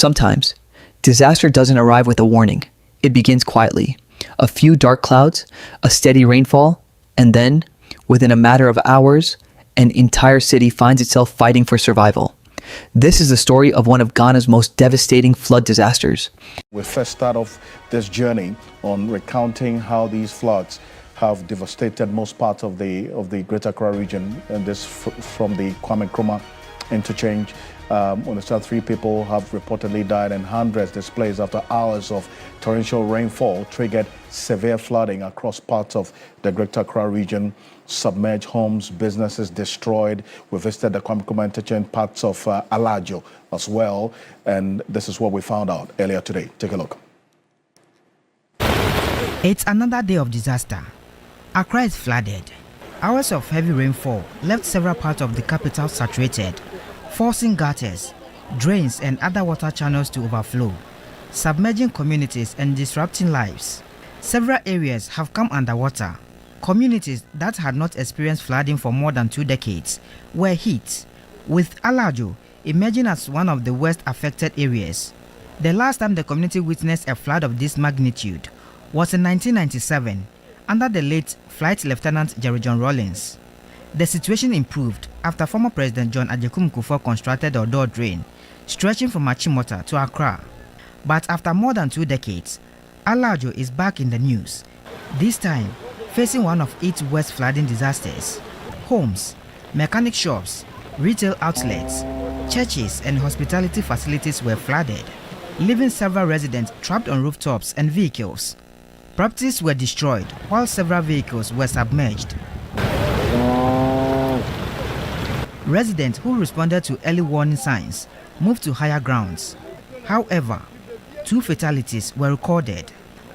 Sometimes, disaster doesn't arrive with a warning. It begins quietly. A few dark clouds, a steady rainfall, and then, within a matter of hours, an entire city finds itself fighting for survival. This is the story of one of Ghana's most devastating flood disasters. We first start off this journey on recounting how these floods have devastated most parts of the Greater Accra Region, and this from the Kwame Nkrumah Interchange. On 3 people have reportedly died and hundreds displaced after hours of torrential rainfall triggered severe flooding across parts of the Greater Accra Region. Submerged homes, businesses destroyed. We visited the Kwame Nkrumah Interchange, parts of Alajo as well, and this is what we found out earlier today. Take a look. It's another day of disaster. Accra is flooded. Hours of heavy rainfall left several parts of the capital saturated, forcing gutters, drains and other water channels to overflow, submerging communities and disrupting lives. Several areas have come underwater. Communities that had not experienced flooding for more than 2 decades were hit, with Alajo emerging as one of the worst affected areas. The last time the community witnessed a flood of this magnitude was in 1997 under the late Flight Lieutenant Jerry John Rawlings. The situation improved after former President John Ajay Kufuor constructed the Odawna drain, stretching from Achimota to Accra. But after more than 2 decades, Alajo is back in the news, this time facing one of its worst flooding disasters. Homes, mechanic shops, retail outlets, churches and hospitality facilities were flooded, leaving several residents trapped on rooftops and vehicles. Properties were destroyed while several vehicles were submerged. Residents who responded to early warning signs moved to higher grounds. However, 2 fatalities were recorded.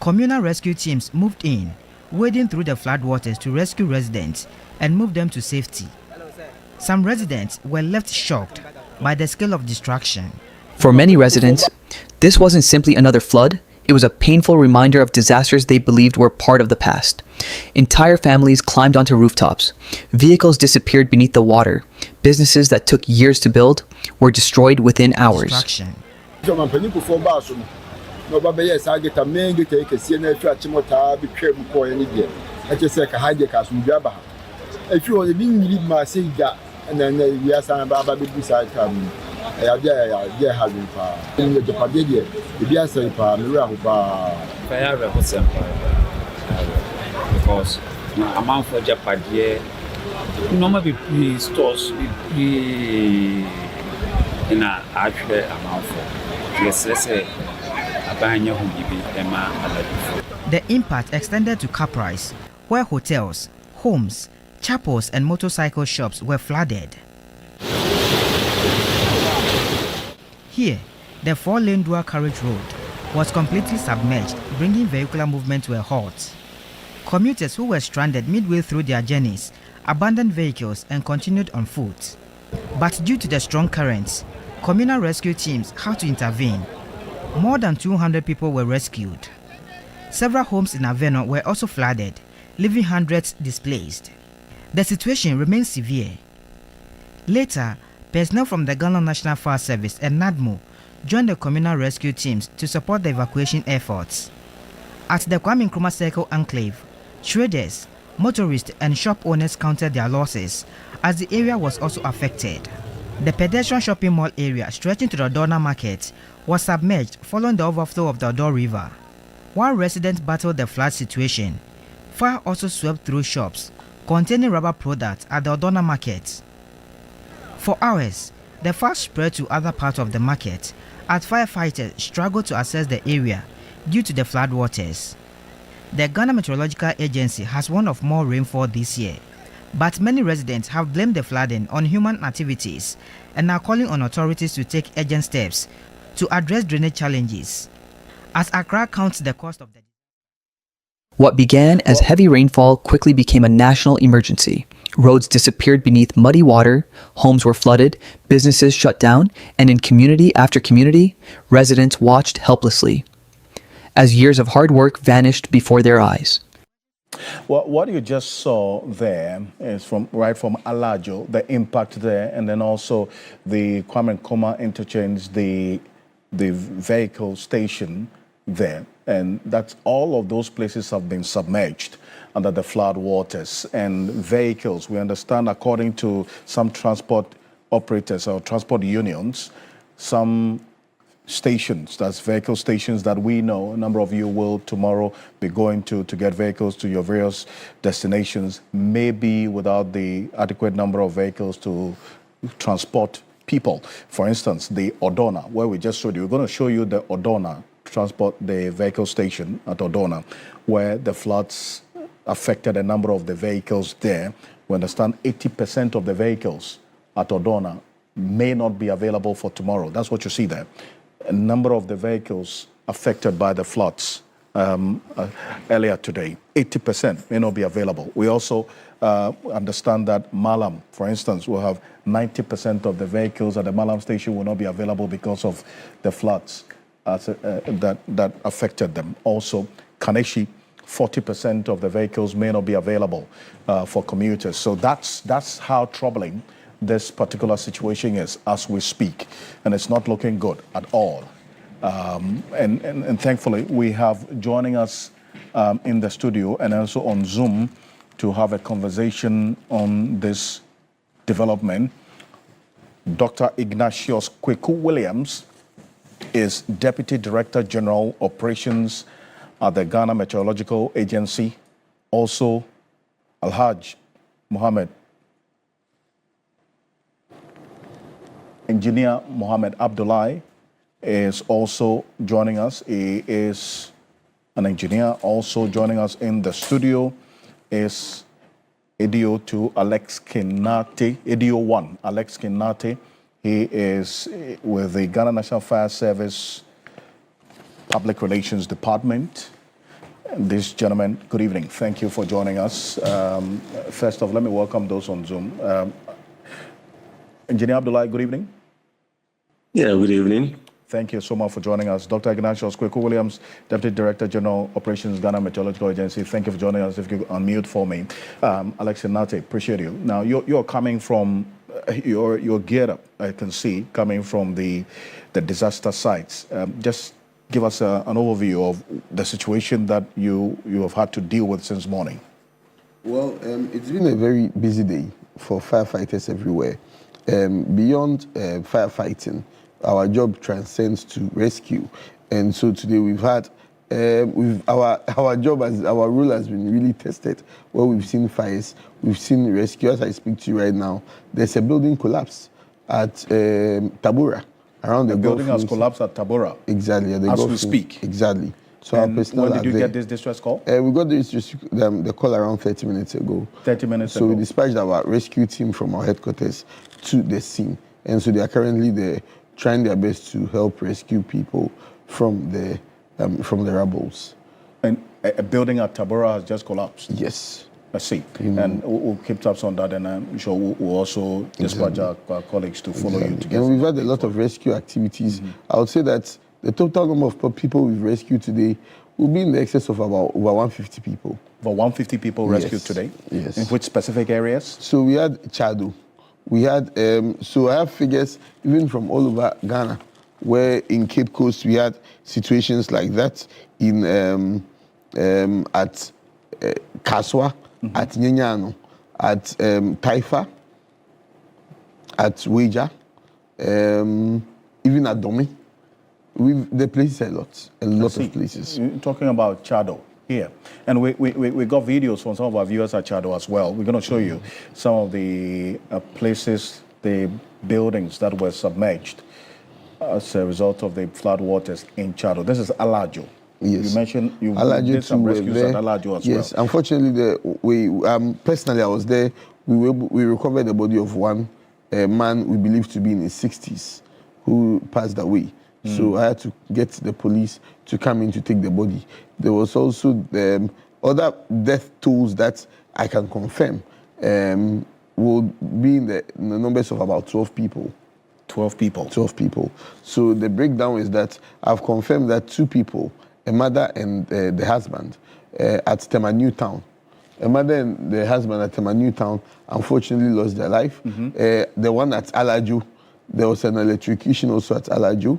Communal rescue teams moved in, wading through the floodwaters to rescue residents and move them to safety. Some residents were left shocked by the scale of destruction. For many residents, this wasn't simply another flood. It was a painful reminder of disasters they believed were part of the past. Entire families climbed onto rooftops. Vehicles disappeared beneath the water. Businesses that took years to build were destroyed within hours. Destruction. Because amount for Japan, normally stores in a actual amount for yes, let's say the impact extended to car price, where hotels, homes, chapels and motorcycle shops were flooded. Here, the 4-lane dual carriage road was completely submerged, bringing vehicular movement to a halt. Commuters who were stranded midway through their journeys abandoned vehicles and continued on foot. But due to the strong currents, communal rescue teams had to intervene. More than 200 people were rescued. Several homes in Odawna were also flooded, leaving hundreds displaced. The situation remains severe. Later, personnel from the Ghana National Fire Service and NADMO joined the communal rescue teams to support the evacuation efforts. At the Kwame Nkrumah Circle Enclave, traders, motorists and shop owners counted their losses as the area was also affected. The pedestrian shopping mall area stretching to the Odawna market was submerged following the overflow of the Odawna River. While residents battled the flood situation, fire also swept through shops containing rubber products at the Odawna market. For hours, the fire spread to other parts of the market as firefighters struggled to access the area due to the floodwaters. The Ghana Meteorological Agency has warned of more rainfall this year, but many residents have blamed the flooding on human activities and are calling on authorities to take urgent steps to address drainage challenges. As Accra counts the cost of the What began as heavy rainfall quickly became a national emergency. Roads disappeared beneath muddy water, homes were flooded, businesses shut down, and in community after community, residents watched helplessly as years of hard work vanished before their eyes. Well, what you just saw there is from Alajo, the impact there, and then also the Kwame Nkrumah Interchange, the the vehicle station there, and that's all of those places have been submerged under the flood waters. And vehicles, we understand, according to some transport operators or transport unions, some stations, that's vehicle stations that we know, a number of you will tomorrow be going to get vehicles to your various destinations, maybe without the adequate number of vehicles to transport people. For instance, the Odawna, where we just showed you, we're going to show you the Odawna transport, the vehicle station at Odawna, where the floods affected a number of the vehicles there. We understand 80% of the vehicles at Odawna may not be available for tomorrow. That's what you see there. A number of the vehicles affected by the floods earlier today, 80% may not be available. We also understand that Malam, for instance, will have 90% of the vehicles at the Malam station will not be available because of the floods that affected them. Also, Kaneshie, 40% of the vehicles may not be available for commuters. So that's how troubling this particular situation is as we speak, and it's not looking good at all. And thankfully, we have joining us in the studio and also on Zoom to have a conversation on this development. Dr. Ignatius Kweku Williams is Deputy Director General Operations at the Ghana Meteorological Agency. Also, Alhaj Mohammed, Engineer Mohammed Abdullahi is also joining us. He is an engineer. Also joining us in the studio is ADO 2 Alex Kinate, ADO 1 Alex Kinate. He is with the Ghana National Fire Service Public Relations Department. This gentleman, good evening. Thank you for joining us. First off, let me welcome those on Zoom. Engineer Abdullahi, good evening. Yeah, good evening. Thank you so much for joining us. Dr. Ignatius Kweku Williams, Deputy Director General Operations, Ghana Meteorological Agency. Thank you for joining us. If you could unmute for me. Alex Nate, appreciate you. Now, you're coming from, you're geared up, I can see, coming from the disaster sites. Just give us an overview of the situation that you have had to deal with since morning. Well, it's been a very busy day for firefighters everywhere. Beyond firefighting, our job transcends to rescue, and so today we've had our job as our role has been really tested. Where we've seen fires, we've seen rescue. As I speak to you right now, there's a building collapse at Tabora around the building Gulf. Has collapsed at Tabora. Exactly, at the as Gulf we speak. Exactly. So and our personnel when did you there. get this distress call? We got the call around 30 minutes ago. 30 minutes ago. So we dispatched our rescue team from our headquarters to the scene. And so they are currently there trying their best to help rescue people from the rubbles. And a building at Tabora has just collapsed? Yes. I see. And we'll keep tabs on that, and I'm sure we'll also dispatch our colleagues to follow you together. And we've had a lot of rescue activities. I would say that the total number of people we've rescued today will be in the excess of about over 150 people. About 150 people rescued today? Yes. In which specific areas? So we had Chado. We had, so I have figures even from all over Ghana, where in Cape Coast we had situations like that in at Kaswa, at Nyenyano, at Taifa, at Weja, even at Domi. The places a lot of places. You're talking about Chado here. And we got videos from some of our viewers at Chado as well. We're going to show you some of the places, the buildings that were submerged as a result of the flood waters in Chado. This is Alajo. Yes. You mentioned you did some rescues at Alajo as well. Yes, unfortunately, personally I was there. We recovered the body of one man we believe to be in his 60s who passed away. So I had to get the police to come in to take the body. There was also other death tolls that I can confirm would be in the numbers of about 12 people. 12 people? 12 people. So the breakdown is that I've confirmed that 2 people, a mother and the husband, at Tema New Town. A mother and the husband at Tema New Town unfortunately lost their life. The one at Alajo, There was an electrocution also at Alajo.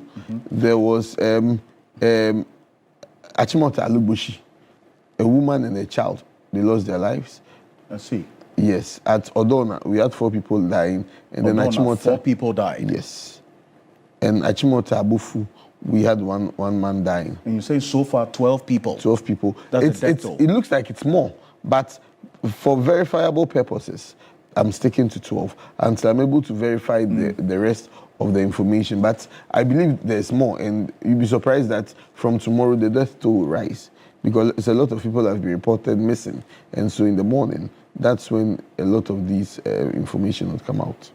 There was Achimota Alubushi, a woman and a child. They lost their lives. I see. Yes, at Odawna, we had 4 people dying. And then Achimota, 4 people died. yes. And Achimota Abufu, we had one man dying. And you say so far 12 people. 12 people. That's the death toll. It looks like it's more, but for verifiable purposes, I'm sticking to 12 until I'm able to verify the rest of the information. But I believe there's more, and you'll be surprised that from tomorrow the death toll will rise, because it's a lot of people have been reported missing, and so in the morning, that's when a lot of these information will come out.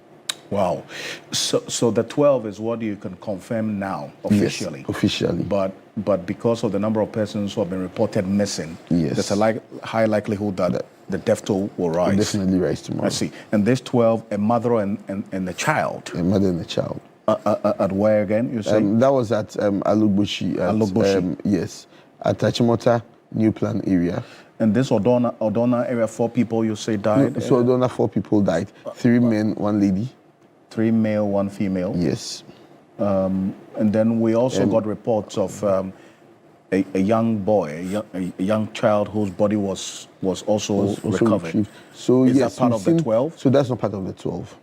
Wow. So the 12 is what you can confirm now officially. Yes, officially. But because of the number of persons who have been reported missing, yes, there's a high likelihood that the death toll will rise. Will definitely rise tomorrow. I see. And there's 12, a mother and a child. A mother and a child. At where again, you say? That was at Alubushi. Alubushi. Yes. At Achimota New Plan area. And this Odawna area, 4 people you say died? So Odawna, 4 people died. 3 men, 1 lady. 3 male, 1 female. Yes. And then we also got reports of a young boy, a young child whose body was also recovered. Retrieved. So is yes, that part of the 12? So that's not part of the 12.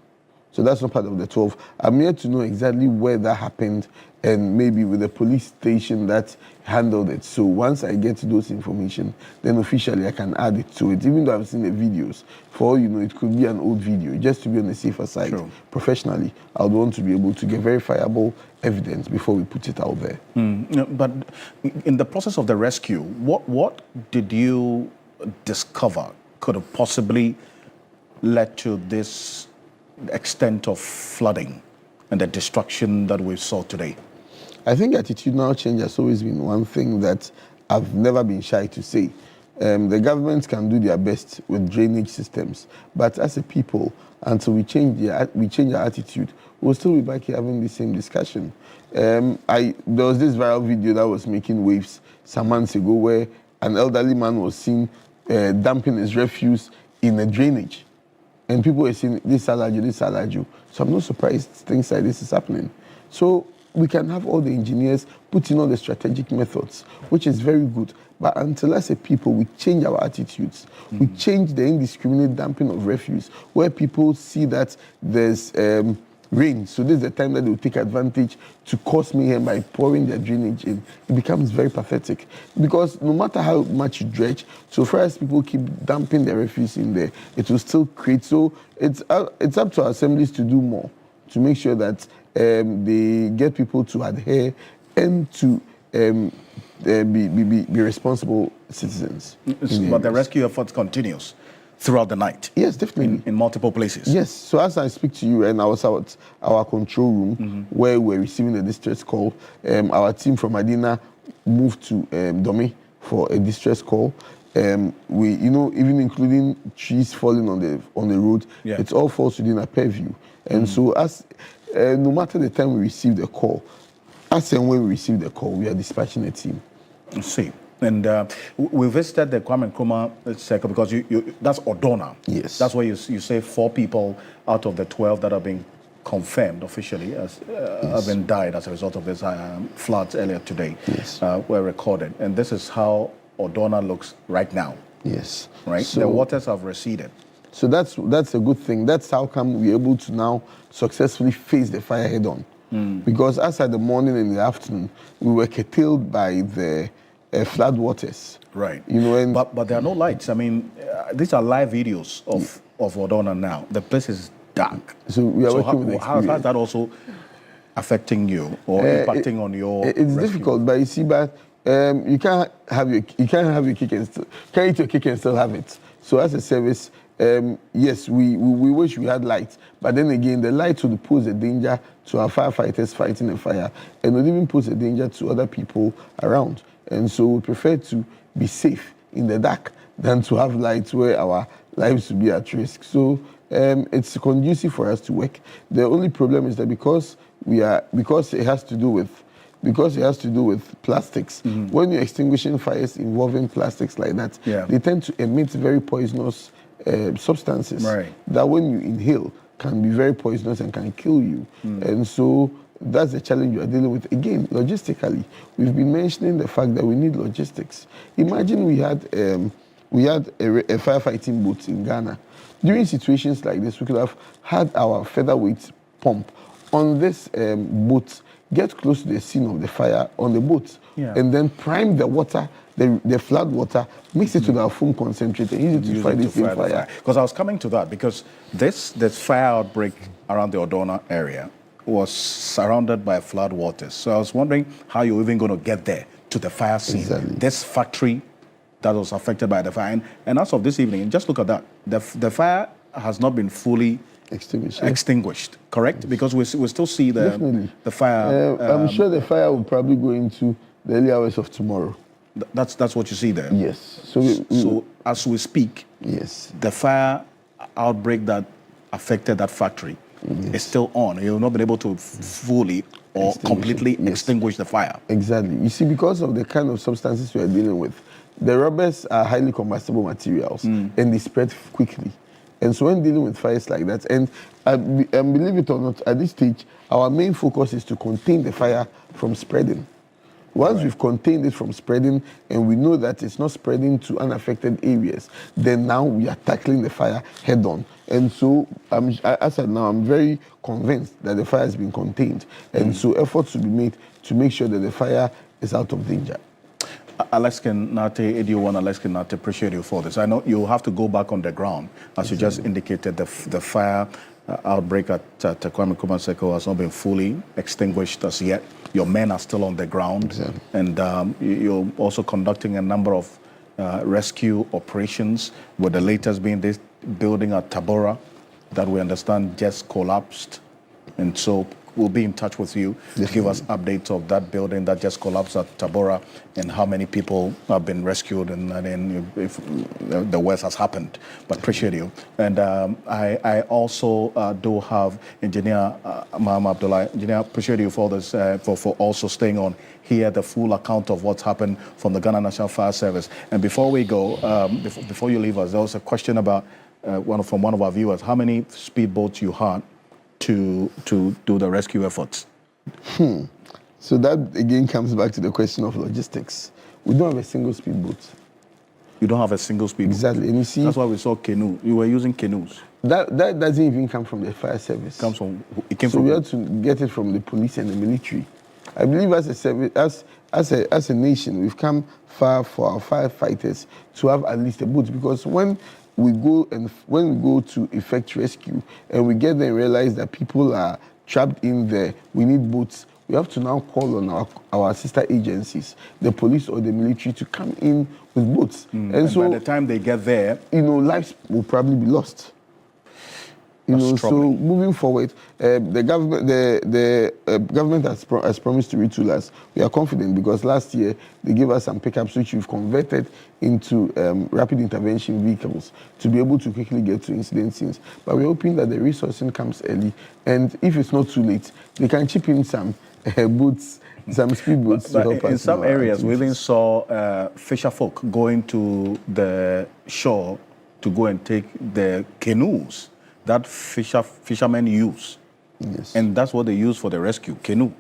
So that's not part of the 12. I'm here to know exactly where that happened, and maybe with the police station that handled it. So once I get those information, then officially I can add it to it. Even though I've seen the videos, for all you know, it could be an old video, just to be on the safer side. Sure. Professionally, I would want to be able to get verifiable evidence before we put it out there. But in the process of the rescue, what did you discover could have possibly led to this extent of flooding and the destruction that we saw today? I think attitudinal change has always been one thing that I've never been shy to say. The government can do their best with drainage systems, but as a people, until we change our attitude, we'll still be back here having the same discussion. There was this viral video that was making waves some months ago where an elderly man was seen dumping his refuse in a drainage. And people were saying, this Alajo, this Alajo. So I'm not surprised things like this is happening. So we can have all the engineers put in all the strategic methods, which is very good. But until as a people, we change our attitudes. We change the indiscriminate dumping of refuse, where people see that there's rain. So this is the time that they will take advantage to cause mayhem by pouring their drainage in. It becomes very pathetic. Because no matter how much you dredge, so far as people keep dumping their refuse in there, it will still create. So it's up to our assemblies to do more, to make sure that they get people to adhere and to be responsible citizens. But the rescue effort continues throughout the night. Yes, definitely. In multiple places. Yes. So as I speak to you, and I was at our control room where we're receiving the distress call. Our team from Adina moved to Dome for a distress call. We, even including trees falling on the road, it all falls within a purview. And so as no matter the time we receive the call, as and when we receive the call, we are dispatching a team. I see. And we visited the Kwame Nkrumah circle because that's Odawna. Yes. That's where you say 4 people out of the 12 that have been confirmed officially as have been died as a result of this floods earlier today. Yes. Were recorded. And this is how Odawna looks right now. Yes. Right? So, the waters have receded. So that's a good thing. That's how come we're able to now successfully face the fire head on. Because as at the morning and the afternoon, we were curtailed by the flood waters. Right. And but there are no lights. I mean, these are live videos of Odawna now. The place is dark. So we are working with how is that also affecting you or impacting on your It's rescue? difficult, but you see, you can't have your cake and still can't eat your cake and still have it. So as a service, yes, we wish we had lights, but then again, the light would pose a danger to our firefighters fighting a fire, and would even pose a danger to other people around. And so we prefer to be safe in the dark than to have lights where our lives will be at risk. So it's conducive for us to work. The only problem is that because it has to do with plastics. When you're extinguishing fires involving plastics like that, they tend to emit very poisonous substances that when you inhale, can be very poisonous and can kill you. And so that's the challenge you are dealing with. Again, logistically, we've been mentioning the fact that we need logistics. Imagine we had a firefighting boat in Ghana. During situations like this, we could have had our featherweight pump on this boat, get close to the scene of the fire on the boat, and then prime the water, the flood water, mix it with our foam concentrate and use it to fight this fire. Because I was coming to that, because this fire outbreak around the Odawna area was surrounded by flood waters. So I was wondering how you're even going to get there to the fire scene. Exactly. This factory that was affected by the fire. And as of this evening, just look at that. The fire has not been fully extinguished, correct? Because we still see the fire. I'm sure the fire will probably go into the early hours of tomorrow. That's what you see there? Yes. So as we speak, yes, the fire outbreak that affected that factory is still on. You've not been able to fully or completely extinguish the fire. Exactly. You see, because of the kind of substances we are dealing with, the rubbers are highly combustible materials and they spread quickly. And so when dealing with fires like that, and believe it or not, at this stage, our main focus is to contain the fire from spreading. Once we've contained it from spreading and we know that it's not spreading to unaffected areas, then now we are tackling the fire head on. And so, as of now, I'm very convinced that the fire has been contained. And so efforts will be made to make sure that the fire is out of danger. Alaskan Nate, Ediwan Alaskan Nate, appreciate you for this. I know you have to go back on the ground. As you just indicated, the fire outbreak at Kwame Nkrumah Interchange has not been fully extinguished as yet. Your men are still on the ground. And you're also conducting a number of rescue operations, with the latest being this building at Tabora that we understand just collapsed. And so we'll be in touch with you to give us updates of that building that just collapsed at Tabora and how many people have been rescued and if the worst has happened. But appreciate you. And I also do have Engineer Malam Abdullah. Engineer, appreciate you for this, for also staying on here, the full account of what's happened from the Ghana National Fire Service. And before we go, before you leave us, there was a question about from one of our viewers, how many speedboats you had to do the rescue efforts? So that again comes back to the question of logistics. We don't have a single speedboat. You don't have a single speedboat? Exactly. And you see, that's why we saw canoe. You were using canoes. That doesn't even come from the fire service. It came from. We had to get it from the police and the military. I believe as a service, as a nation, we've come far for our firefighters to have at least a boat, because when we go to effect rescue and we get there and realize that people are trapped in there, we need boats. We have to now call on our sister agencies, the police or the military, to come in with boats. And so by the time they get there, lives will probably be lost. So moving forward, the government has promised to retool us. We are confident because last year they gave us some pickups which we've converted into rapid intervention vehicles to be able to quickly get to incident scenes. But we're hoping that the resourcing comes early, and if it's not too late, they can chip in some boats, some speedboats to help us. In some areas, we even saw fisher folk going to the shore to go and take the canoes that fishermen use. Yes. And that's what they use for the rescue, canoe.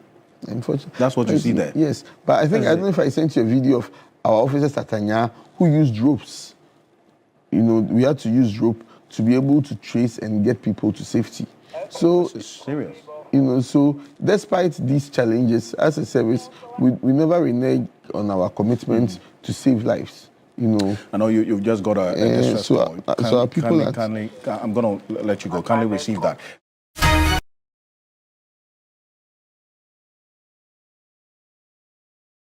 Unfortunately. That's what you see there. Yes. But I don't know if I sent you a video of our officers at Tanya who used ropes. We had to use rope to be able to trace and get people to safety. So this is serious. So despite these challenges, as a service, we never renege on our commitment to save lives. I know you've just got a distress call. So our people I'm going to let you go. Kindly receive that.